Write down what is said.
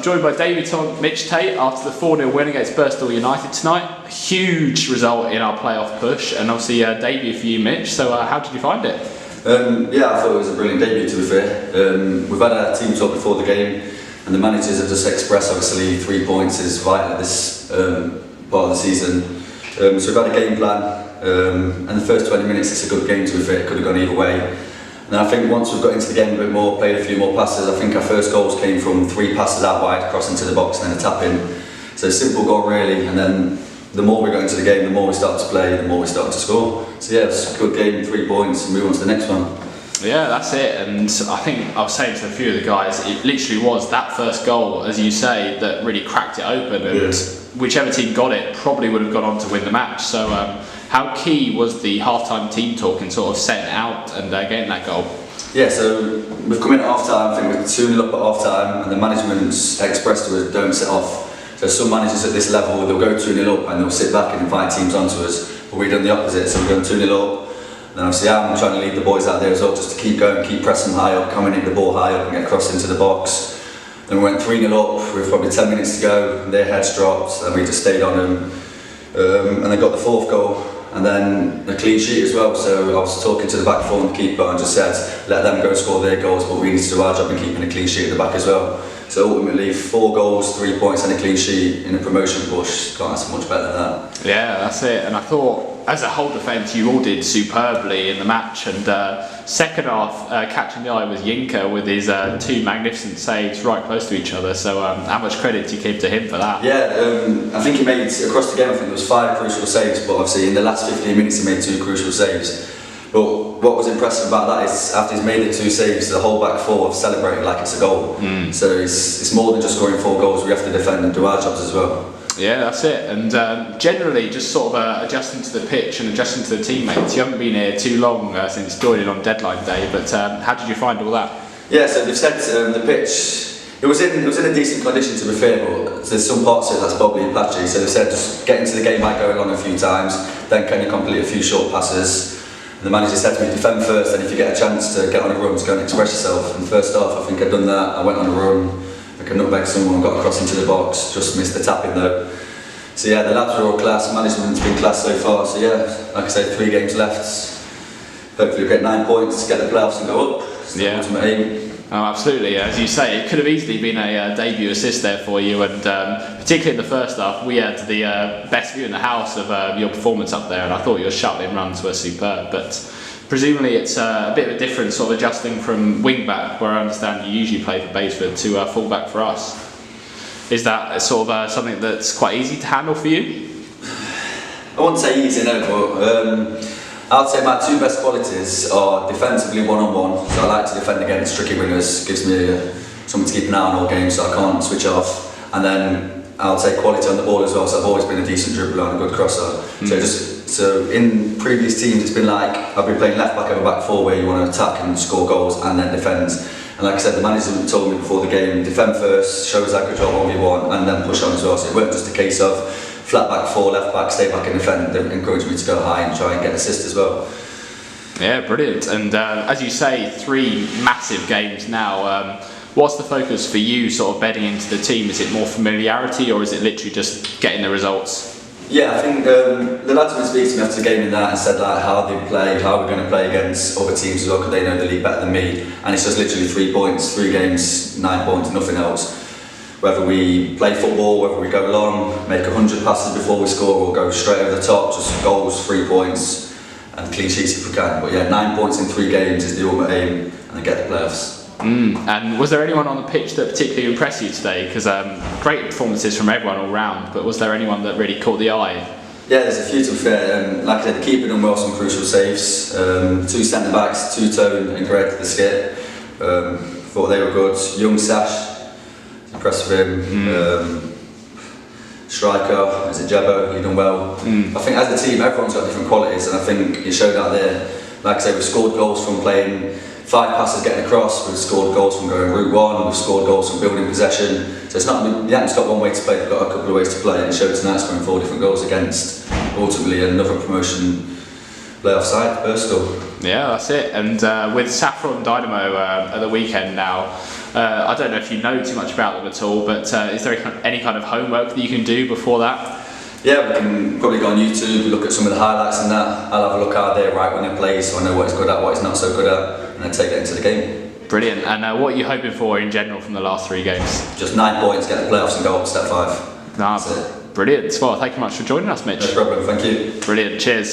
joined by debutant Mitch Tait after the 4-0 win against Birstall United tonight. A huge result in our playoff push, and obviously a debut for you, Mitch. So how did you find it? Yeah, I thought it was a brilliant debut, to be fair. We've had our team talk before the game, and the managers have just expressed, obviously, 3 points is vital at this part of the season. So we've had a game plan, and the first 20 minutes it's a good game, to be fair. It could have gone either way. And I think once we've got into the game a bit more, played a few more passes, I think our first goals came from 3 passes out wide, crossing to the box and then a tap in. So a simple goal really, and then the more we got into the game, the more we start to play, the more we start to score. So yeah, it's a good game, 3 points, and move on to the next one. Yeah, that's it. And I think I was saying to a few of the guys, it literally was that first goal, as you say, that really cracked it open, and whichever team got it probably would have gone on to win the match. So how key was the half-time team talk in sort of setting out and getting that goal? Yeah, so we've come in at half-time, I think we're 2-0 up at half-time, and the management's expressed to us, don't sit off. So some managers at this level, they'll go 2-0 up and they'll sit back and invite teams onto us, but we've done the opposite, so we're going 2-0 up. And obviously I'm trying to lead the boys out there as well, just to keep going, keep pressing high up, coming in the ball high up and get across into the box. Then we went 3-0 up with probably 10 minutes to go, and their heads dropped, and we just stayed on them. And they got the 4th goal, and then a clean sheet as well. So I was talking to the back four and the keeper and just said, let them go score their goals, but we need to do our job in keeping a clean sheet at the back as well. So ultimately 4 goals, 3 points and a clean sheet in a promotion push. Can't ask much better than that. Yeah, that's it. And I thought, as a whole defence, you all did superbly in the match. And second half, catching the eye was Yinka with his 2 magnificent saves right close to each other. So how much credit do you give to him for that? Yeah, I think he made, across the game, I think there was 5 crucial saves, but obviously in the last 15 minutes he made 2 crucial saves. But what was impressive about that is after he's made the 2 saves, the whole back four have celebrated like it's a goal. So it's more than just scoring 4 goals, we have to defend and do our jobs as well. Yeah, that's it. And generally just sort of adjusting to the pitch and adjusting to the teammates. You haven't been here too long since joining on deadline day, but how did you find all that? Yeah, so they've said the pitch, it was in a decent condition, to be fair, but there's some parts of it that's probably patchy. So they said just get into the game by going along a few times, then can you complete a few short passes. And the manager said to me, defend first, and if you get a chance to get on a run to go and express yourself. And first off, I think I'd done that. I went on a run, I could nutmeg someone, got across into the box, just missed the tapping though. So yeah, the lads were all class, management's been class so far. So yeah, like I say, 3 games left. Hopefully we'll get 9 points, get the playoffs and go up. It's the ultimate aim. Oh, absolutely. As you say, it could have easily been a debut assist there for you, and particularly in the first half, we had the best view in the house of your performance up there, and I thought your shuttling runs were superb. But presumably it's a bit of a difference, sort of adjusting from wing back, where I understand you usually play for Basford, to full back for us. Is that sort of something that's quite easy to handle for you? I wouldn't say easy, no, but I'd say my 2 best qualities are defensively one-on-one, so I like to defend against tricky wingers, gives me something to keep an eye on all game so I can't switch off. And then I'll take quality on the ball as well, so I've always been a decent dribbler and a good crosser. So in previous teams it's been like, I've been playing left back over back 4 where you want to attack and score goals and then defend. And like I said, the manager told me before the game, defend first, show us how good job 1v1 and then push on as well. So it wasn't just a case of flat back 4, left back, stay back and defend. They encouraged me to go high and try and get assist as well. Yeah, brilliant. And as you say, 3 massive games now. What's the focus for you sort of bedding into the team? Is it more familiarity or is it literally just getting the results? Yeah, I think the lads have been speaking to me after the game in that and said like how they play, how we're going to play against other teams as well, because they know the league better than me. And it's just literally 3 points, 3 games, 9 points, nothing else. Whether we play football, whether we go long, make 100 passes before we score, or go straight over the top, just goals, 3 points, and clean sheets if we can. But yeah, 9 points in 3 games is the ultimate aim, and then get the playoffs. And was there anyone on the pitch that particularly impressed you today? Because great performances from everyone all round, but was there anyone that really caught the eye? Yeah, there's a few to be fair. Like I said, the keeper done well, some crucial saves. 2 centre backs, Tone and Greg the skip. Thought they were good. Young Sash. Impressed with him. Striker, is it Jebo? He done well. I think as a team, everyone's got different qualities, and I think it showed out there. Like I say, we've scored goals from playing 5 passes getting across. We've scored goals from going route 1. We've scored goals from building possession. So it's not, you haven't just got one way to play. They've got a couple of ways to play, and it showed tonight scoring 4 different goals against ultimately another promotion playoff side, Birstall. Yeah, that's it. And with Saffron Dynamo at the weekend now, I don't know if you know too much about them at all, but is there any kind of homework that you can do before that? Yeah, we can probably go on YouTube, look at some of the highlights and that. I'll have a look how they're right when they play, so I know what he's good at, what he's not so good at, and then take it into the game. Brilliant. And what are you hoping for in general from the last 3 games? Just 9 points, get the playoffs and go up to step 5. Brilliant. Well, thank you much for joining us, Mitch. No problem, thank you. Brilliant. Cheers.